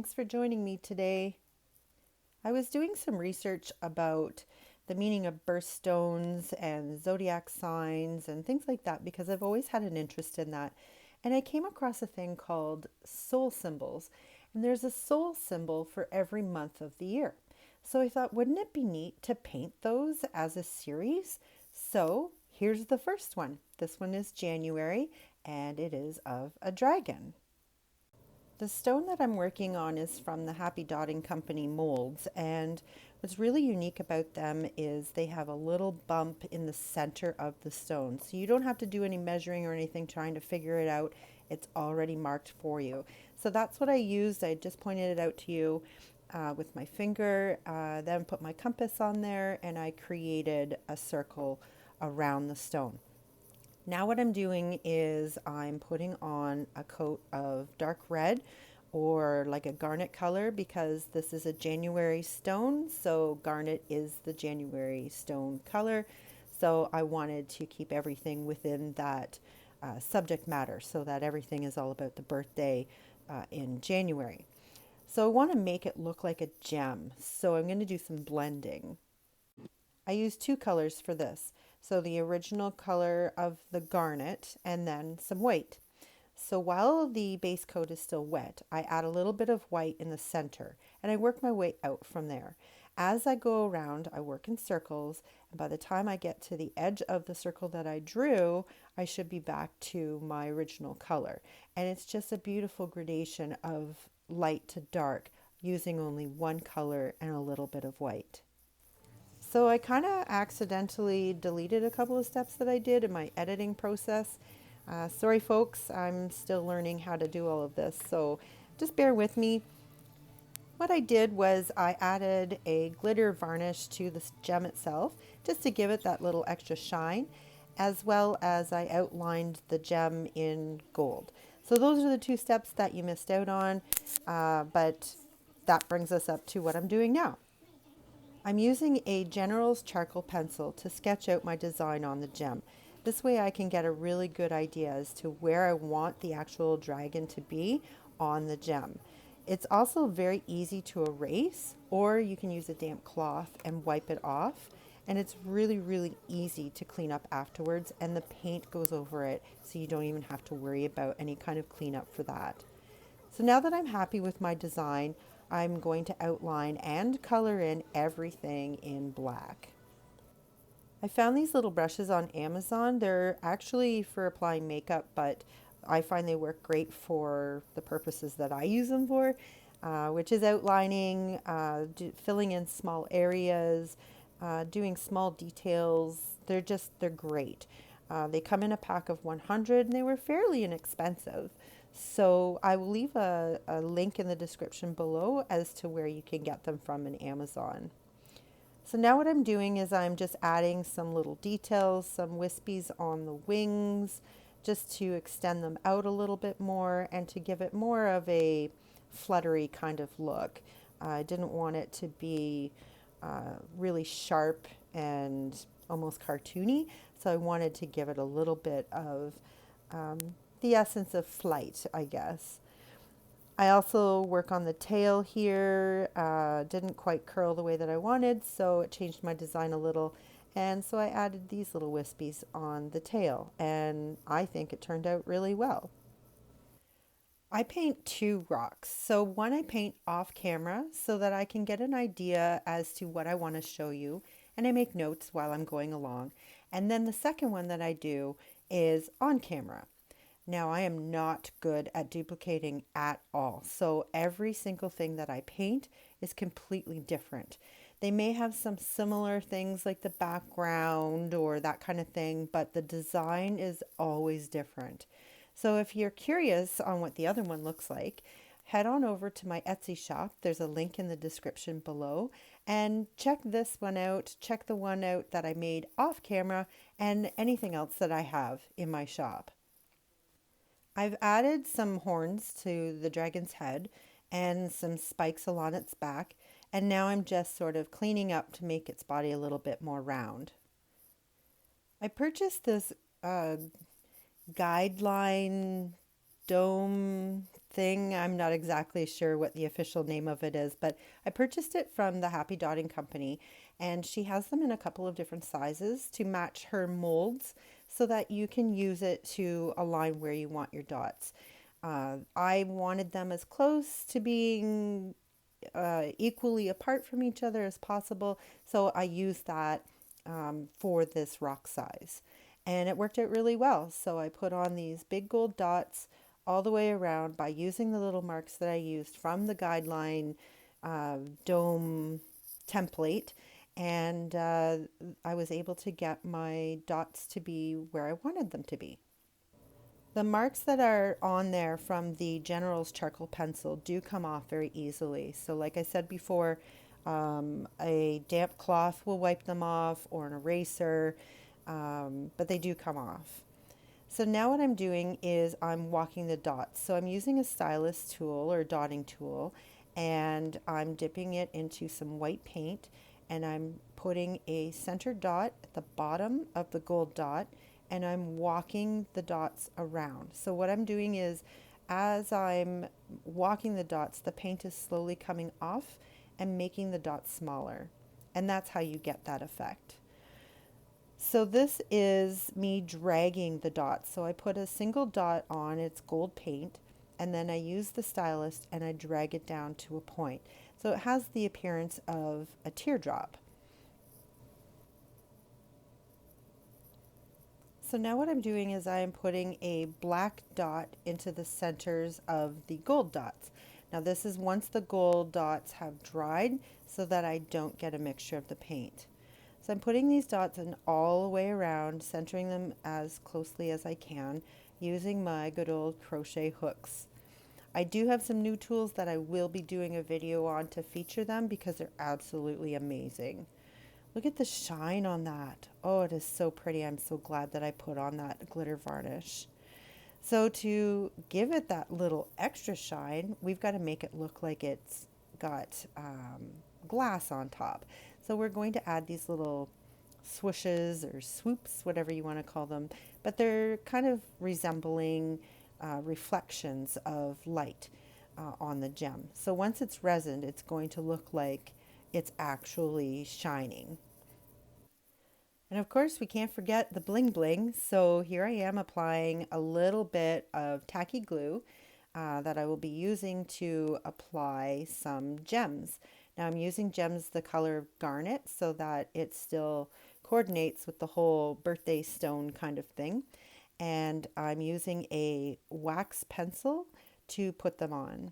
Thanks for joining me today. I was doing some research about the meaning of birthstones and zodiac signs and things like that because I've always had an interest in that. And I came across a thing called soul symbols. And there's a soul symbol for every month of the year. So I thought, wouldn't it be neat to paint those as a series? So here's the first one. This one is January and it is of a dragon. The stone that I'm working on is from the Happy Dotting Company molds, and what's really unique about them is they have a little bump in the center of the stone. So you don't have to do any measuring or anything trying to figure it out. It's already marked for you. So that's what I used. I just pointed it out to you with my finger, then put my compass on there, and I created a circle around the stone. Now what I'm doing is I'm putting on a coat of dark red or like a garnet color because this is a January stone. So garnet is the January stone color. So I wanted to keep everything within that subject matter so that everything is all about the birthday in January. So I want to make it look like a gem. So I'm going to do some blending. I used two colors for this. So the original color of the garnet and then some white. So while the base coat is still wet, I add a little bit of white in the center and I work my way out from there. As I go around, I work in circles, and by the time I get to the edge of the circle that I drew, I should be back to my original color. And it's just a beautiful gradation of light to dark using only one color and a little bit of white. So I kind of accidentally deleted a couple of steps that I did in my editing process. Sorry folks, I'm still learning how to do all of this, so just bear with me. What I did was I added a glitter varnish to the gem itself just to give it that little extra shine, as well as I outlined the gem in gold. So those are the two steps that you missed out on, but that brings us up to what I'm doing now. I'm using a General's charcoal pencil to sketch out my design on the gem. This way I can get a really good idea as to where I want the actual dragon to be on the gem. It's also very easy to erase, or you can use a damp cloth and wipe it off. And it's really easy to clean up afterwards, and the paint goes over it so you don't even have to worry about any kind of cleanup for that. So now that I'm happy with my design, I'm going to outline and color in everything in black. I found these little brushes on Amazon. They're actually for applying makeup, but I find they work great for the purposes that I use them for, which is outlining, filling in small areas, doing small details. They're great. They come in a pack of 100 and they were fairly inexpensive. So I will leave a link in the description below as to where you can get them from in Amazon. So now what I'm doing is I'm just adding some little details, some wispies on the wings, just to extend them out a little bit more and to give it more of a fluttery kind of look. I didn't want it to be really sharp and almost cartoony, so I wanted to give it a little bit of the essence of flight, I guess. I also work on the tail here. Didn't quite curl the way that I wanted, so it changed my design a little. And so I added these little wispies on the tail, and I think it turned out really well. I paint two rocks. So one I paint off camera so that I can get an idea as to what I want to show you, and I make notes while I'm going along. And then the second one that I do is on camera. Now, I am not good at duplicating at all, so every single thing that I paint is completely different. They may have some similar things like the background or that kind of thing, but the design is always different. So if you're curious on what the other one looks like, head on over to my Etsy shop. There's a link in the description below, and check this one out. Check the one out that I made off camera and anything else that I have in my shop. I've added some horns to the dragon's head and some spikes along its back, and now I'm just sort of cleaning up to make its body a little bit more round. I purchased this guideline dome thing. I'm not exactly sure what the official name of it is, but I purchased it from the Happy Dotting Company, and she has them in a couple of different sizes to match her molds so that you can use it to align where you want your dots. I wanted them as close to being equally apart from each other as possible, so I used that for this rock size. And it worked out really well. So I put on these big gold dots all the way around by using the little marks that I used from the guideline dome template. And I was able to get my dots to be where I wanted them to be. The marks that are on there from the General's charcoal pencil do come off very easily. So like I said before, a damp cloth will wipe them off or an eraser, but they do come off. So now what I'm doing is I'm walking the dots. So I'm using a stylus tool or dotting tool, and I'm dipping it into some white paint, and I'm putting a center dot at the bottom of the gold dot, and I'm walking the dots around. So what I'm doing is as I'm walking the dots, the paint is slowly coming off and making the dots smaller. And that's how you get that effect. So this is me dragging the dots. So I put a single dot on its gold paint, and then I use the stylus and I drag it down to a point. So it has the appearance of a teardrop. So now what I'm doing is I'm putting a black dot into the centers of the gold dots. Now this is once the gold dots have dried so that I don't get a mixture of the paint. So I'm putting these dots in all the way around, centering them as closely as I can using my good old crochet hooks. I do have some new tools that I will be doing a video on to feature them because they're absolutely amazing. Look at the shine on that. Oh, it is so pretty. I'm so glad that I put on that glitter varnish. So to give it that little extra shine, we've got to make it look like it's got glass on top. So we're going to add these little swooshes or swoops, whatever you want to call them, but they're kind of resembling reflections of light on the gem. So once it's resined, it's going to look like it's actually shining. And of course, we can't forget the bling bling. So here I am applying a little bit of tacky glue that I will be using to apply some gems. Now I'm using gems the color of garnet so that it still coordinates with the whole birthday stone kind of thing. And I'm using a wax pencil to put them on.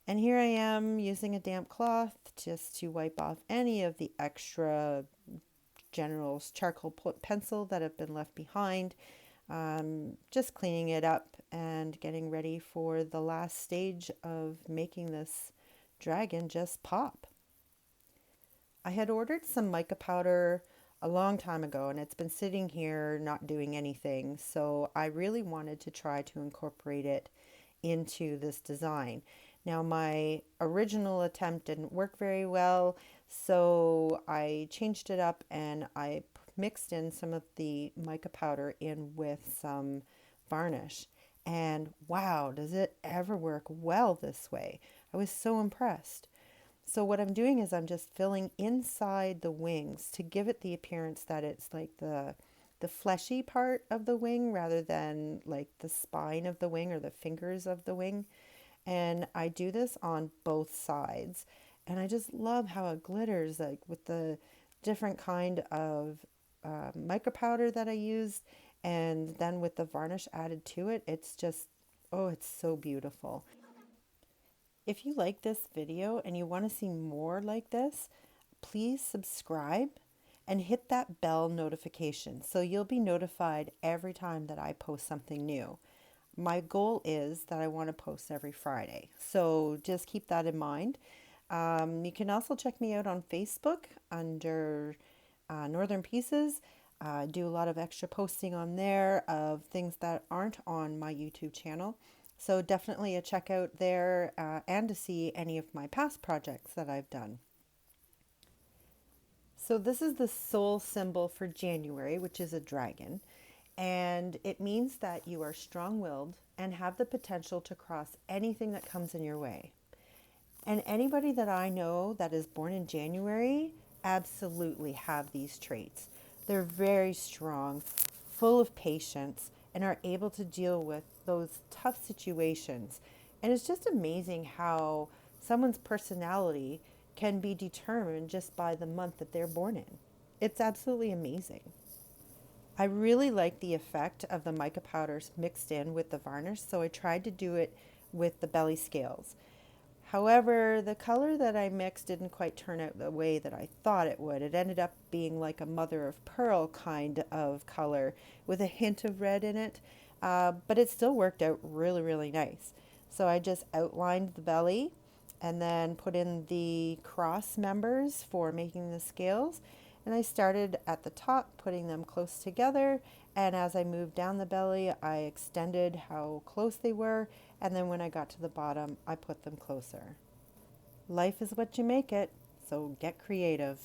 And here I am using a damp cloth just to wipe off any of the extra General's charcoal pencil that have been left behind. Just cleaning it up and getting ready for the last stage of making this dragon just pop. I had ordered some mica powder a long time ago and it's been sitting here not doing anything, so I really wanted to try to incorporate it into this design. Now my original attempt didn't work very well, so I changed it up and I mixed in some of the mica powder in with some varnish. And wow, does it ever work well this way? I was so impressed. So what I'm doing is I'm just filling inside the wings to give it the appearance that it's like the fleshy part of the wing rather than like the spine of the wing or the fingers of the wing. And I do this on both sides. And I just love how it glitters, like with the different kind of mica powder that I used. And then with the varnish added to it, it's just, oh, it's so beautiful. If you like this video and you want to see more like this, please subscribe and hit that bell notification so you'll be notified every time that I post something new. My goal is that I want to post every Friday, so just keep that in mind. You can also check me out on Facebook under Northern Pieces. I do a lot of extra posting on there of things that aren't on my YouTube channel. So definitely a check out there and to see any of my past projects that I've done. So this is the soul symbol for January, which is a dragon. And it means that you are strong willed and have the potential to cross anything that comes in your way. And anybody that I know that is born in January absolutely have these traits. They're very strong, full of patience, and are able to deal with those tough situations. And it's just amazing how someone's personality can be determined just by the month that they're born in. It's absolutely amazing. I really like the effect of the mica powders mixed in with the varnish, so I tried to do it with the belly scales. However, the color that I mixed didn't quite turn out the way that I thought it would. It ended up being like a mother of pearl kind of color with a hint of red in it, but it still worked out really, really nice. So I just outlined the belly and then put in the cross members for making the scales. And I started at the top, putting them close together. And as I moved down the belly, I extended how close they were. And then when I got to the bottom, I put them closer. Life is what you make it, so get creative.